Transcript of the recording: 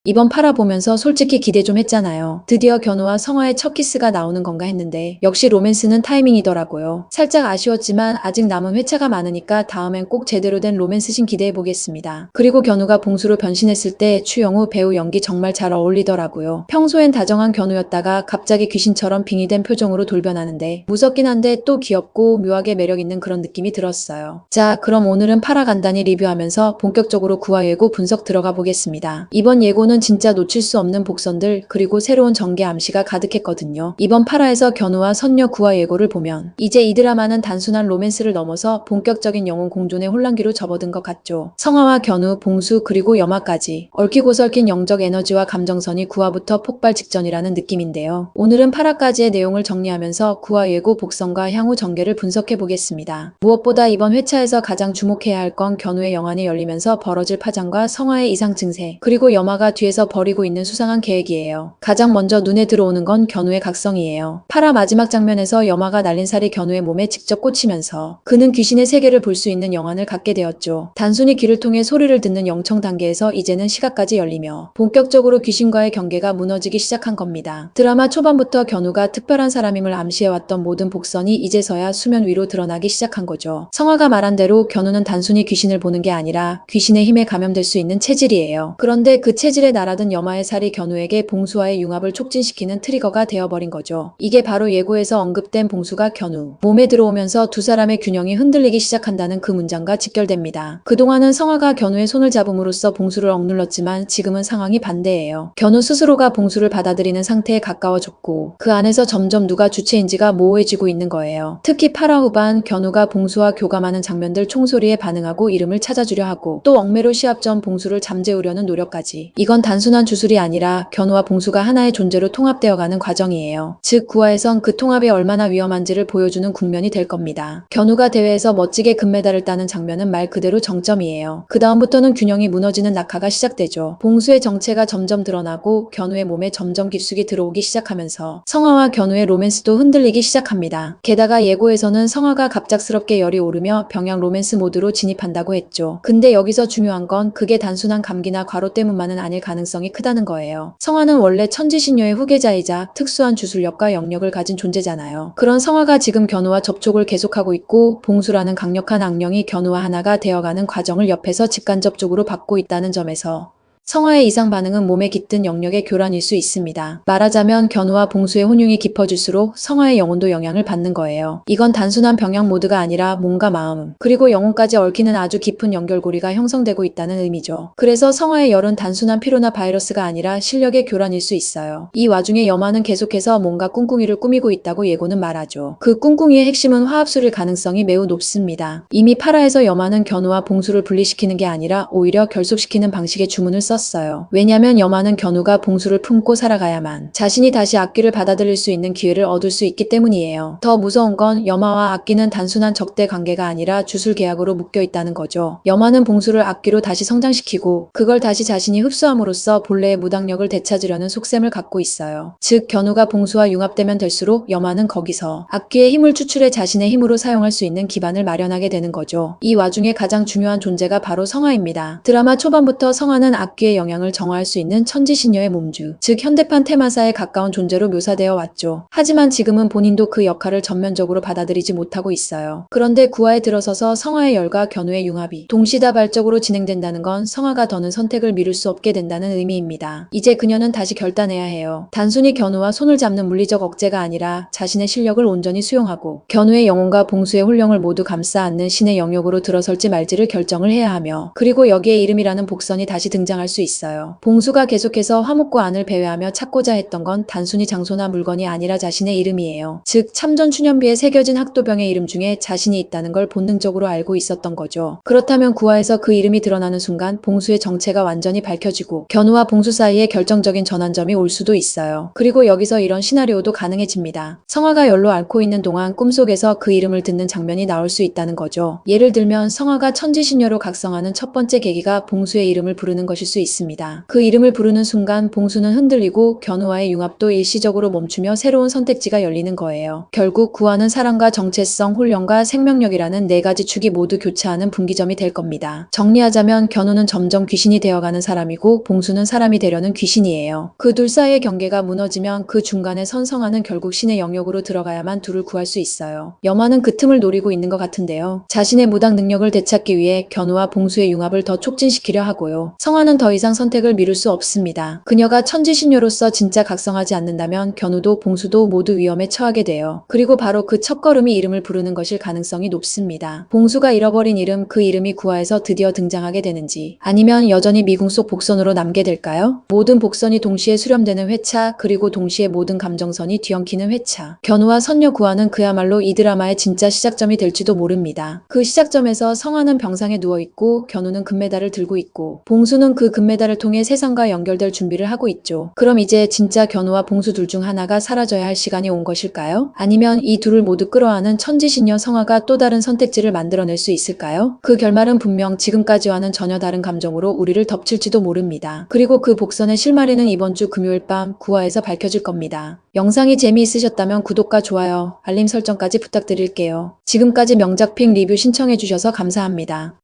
이번 파라 보면서 솔직히 기대 좀 했잖아요. 드디어 견우와 성화의 첫 키스가 나오는 건가 했는데 역시 로맨스는 타이밍이더라고요. 살짝 아쉬웠지만 아직 남은 회차가 많으니까 다음엔 꼭 제대로 된 로맨스신 기대해보겠습니다. 그리고 견우가 봉수로 변신했을 때 추영우 배우 연기 정말 잘 어울리더라고요. 평소엔 다정한 견우였다가 갑자기 귀신처럼 빙의된 표정으로 돌변하는데 무섭긴 한데 또 귀엽고 묘하게 매력있는 그런 느낌이 들었어요. 자, 그럼 오늘은 파라 간단히 리뷰하면서 본격적으로 구화 예고 분석 들어가 보겠습니다. 이번 예고는 진짜 놓칠 수 없는 복선들 그리고 새로운 전개 암시가 가득했거든요. 이번 파라에서 견우와 선녀 구화 예고를 보면 이제 이 드라마는 단순한 로맨스를 넘어서 본격적인 영혼 공존의 혼란기로 접어든 것 같죠. 성화와 견우, 봉수 그리고 염화까지 얽히고 설킨 영적 에너지와 감정선이 구화부터 폭발 직전이라는 느낌인데요. 오늘은 파라까지의 내용을 정리하면서 구화 예고 복선과 향후 전개를 분석해 보겠습니다. 무엇보다 이번 회차에서 가장 주목해야 할 건 견우의 영안이 열리면서 벌어질 파장과 성화의 이상 증세 그리고 염화가 뒤에서 벌이고 있는 수상한 계획이에요. 가장 먼저 눈에 들어오는 건 견우의 각성이에요. 파라 마지막 장면에서 염화가 날린 살이 견우의 몸에 직접 꽂히면서 그는 귀신의 세계를 볼 수 있는 영안을 갖게 되었죠. 단순히 귀를 통해 소리를 듣는 영청 단계에서 이제는 시각까지 열리며 본격적으로 귀신과의 경계가 무너지기 시작한 겁니다. 드라마 초반부터 견우가 특별한 사람임을 암시해왔던 모든 복선이 이제서야 수면 위로 드러나기 시작한 거죠. 성화가 말한 대로 견우는 단순히 귀신을 보는 게 아니라 귀신의 힘에 감염될 수 있는 체질이에요. 그런데 그 체질에 날아든 염화의 살이 견우에게 봉수와의 융합을 촉진시키는 트리거가 되어버린 거죠. 이게 바로 예고에서 언급된 봉수가 견우 몸에 들어오면서 두 사람의 균형이 흔들리기 시작한다는 그 문장과 직결됩니다. 그동안은 성화가 견우의 손을 잡음으로써 봉수를 억눌렀지만 지금은 상황이 반대예요. 견우 스스로가 봉수를 받아들이는 상태에 가까워졌고 그 안에서 점점 누가 주체인지가 모호해지고 있는 거예요. 특히 파라 후반 견우가 봉수와 교감하는 장면들 총소리에 반응하고 이름을 찾아주려 하고 또 억매로 시합 전 봉수를 잠재우려는 노력까지 이건 단순한 주술이 아니라 견우와 봉수가 하나의 존재로 통합되어가는 과정이에요. 즉 구화에선 그 통합이 얼마나 위험한지를 보여주는 국면이 될 겁니다. 견우가 대회에서 멋지게 금메달을 따는 장면은 말 그대로 정점이에요. 그 다음부터는 균형이 무너지는 낙하가 시작되죠. 봉수의 정체가 점점 드러나고 견우의 몸에 점점 깊숙이 들어오기 시작하면서 성화와 견우의 로맨스도 흔들리기 시작합니다. 게다가 예고에서는 성화가 갑작스럽게 열이 오르며 병양 로맨스 모드로 진입한다고 했죠. 근데 여기서 중요한 건 그게 단순한 감기나 과로 때문만은 아닐 가능성이 크다는 거예요. 성화는 원래 천지신녀의 후계자이자 특수한 주술력과 영역을 가진 존재잖아요. 그런 성화가 지금 견우와 접촉을 계속하고 있고 봉수라는 강력한 악령이 견우와 하나가 되어가는 과정을 옆에서 직간접적으로 받고 있다는 점에서 성화의 이상 반응은 몸에 깃든 영역의 교란일 수 있습니다. 말하자면 견우와 봉수의 혼용이 깊어질수록 성화의 영혼도 영향을 받는 거예요. 이건 단순한 병양 모드가 아니라 몸과 마음, 그리고 영혼까지 얽히는 아주 깊은 연결고리가 형성되고 있다는 의미죠. 그래서 성화의 열은 단순한 피로나 바이러스가 아니라 실력의 교란일 수 있어요. 이 와중에 염화는 계속해서 뭔가 꿍꿍이를 꾸미고 있다고 예고는 말하죠. 그 꿍꿍이의 핵심은 화합술일 가능성이 매우 높습니다. 이미 파라에서 염화는 견우와 봉수를 분리시키는 게 아니라 오히려 결속시키는 방식의 주문을 썼어요. 왜냐면 염화는 견우가 봉수를 품고 살아가야만 자신이 다시 악귀를 받아들일 수 있는 기회를 얻을 수 있기 때문이에요. 더 무서운 건 염화와 악귀는 단순한 적대 관계가 아니라 주술 계약으로 묶여 있다는 거죠. 염화는 봉수를 악귀로 다시 성장시키고 그걸 다시 자신이 흡수함으로써 본래의 무당력을 되찾으려는 속셈을 갖고 있어요. 즉 견우가 봉수와 융합되면 될수록 염화는 거기서 악귀의 힘을 추출해 자신의 힘으로 사용할 수 있는 기반을 마련하게 되는 거죠. 이 와중에 가장 중요한 존재가 바로 성화입니다. 드라마 초반부터 성화는 악귀의 영향을 정화할 수 있는 천지신녀의 몸주, 즉 현대판 테마사에 가까운 존재로 묘사되어 왔죠. 하지만 지금은 본인도 그 역할을 전면적으로 받아들이지 못하고 있어요. 그런데 구화에 들어서서 성화의 열과 견우의 융합이 동시다발적으로 진행된다는 건 성화가 더는 선택을 미룰 수 없게 된다는 의미입니다. 이제 그녀는 다시 결단해야 해요. 단순히 견우와 손을 잡는 물리적 억제가 아니라 자신의 실력을 온전히 수용하고 견우의 영혼과 봉수의 혼령을 모두 감싸 안는 신의 영역으로 들어설지 말지를 결정을 해야 하며 그리고 여기에 이름이라는 복선이 다시 등장할 수 있어요. 봉수가 계속해서 화목과 안을 배회하며 찾고자 했던 건 단순히 장소나 물건이 아니라 자신의 이름이에요. 즉 참전 추년비에 새겨진 학도병의 이름 중에 자신이 있다는 걸 본능적으로 알고 있었던 거죠. 그렇다면 구화에서 그 이름이 드러나는 순간 봉수의 정체가 완전히 밝혀지고 견우와 봉수 사이에 결정적인 전환점이 올 수도 있어요. 그리고 여기서 이런 시나리오도 가능해집니다. 성화가 열로 앓고 있는 동안 꿈속에서 그 이름을 듣는 장면이 나올 수 있다는 거죠. 예를 들면 성화가 천지신녀로 각성하는 첫 번째 계기가 봉수의 이름을 부르는 것일 수 수 있습니다. 그 이름을 부르는 순간 봉수는 흔들리고 견우와의 융합도 일시적으로 멈추며 새로운 선택지가 열리는 거예요. 결국 구화는 사랑과 정체성, 혼련과 생명력이라는 네 가지 축이 모두 교차하는 분기점이 될 겁니다. 정리하자면 견우는 점점 귀신이 되어가는 사람이고 봉수는 사람이 되려는 귀신이에요. 그 둘 사이의 경계가 무너지면 그 중간에 선 성화는 결국 신의 영역으로 들어가야만 둘을 구할 수 있어요. 염화는 그 틈을 노리고 있는 것 같은데요. 자신의 무당 능력을 되찾기 위해 견우와 봉수의 융합을 더 촉진시키려 하고요. 성화는 더 이상 선택을 미룰 수 없습니다. 그녀가 천지신녀로서 진짜 각성하지 않는다면 견우도 봉수도 모두 위험에 처하게 돼요. 그리고 바로 그 첫걸음이 이름을 부르는 것일 가능성이 높습니다. 봉수가 잃어버린 이름, 그 이름이 구화에서 드디어 등장하게 되는지, 아니면 여전히 미궁 속 복선으로 남게 될까요? 모든 복선이 동시에 수렴되는 회차, 그리고 동시에 모든 감정선이 뒤엉키는 회차. 견우와 선녀 구화는 그야말로 이 드라마의 진짜 시작점이 될지도 모릅니다. 그 시작점에서 성화는 병상에 누워있고 견우는 금메달을 들고 있고 봉수는 그 금메달을 통해 세상과 연결될 준비를 하고 있죠. 그럼 이제 진짜 견우와 봉수 둘 중 하나가 사라져야 할 시간이 온 것일까요? 아니면 이 둘을 모두 끌어안은 천지신녀 성화가 또 다른 선택지를 만들어낼 수 있을까요? 그 결말은 분명 지금까지와는 전혀 다른 감정으로 우리를 덮칠지도 모릅니다. 그리고 그 복선의 실마리는 이번 주 금요일 밤 9화에서 밝혀질 겁니다. 영상이 재미있으셨다면 구독과 좋아요, 알림 설정까지 부탁드릴게요. 지금까지 명작픽 리뷰 신청해주셔서 감사합니다.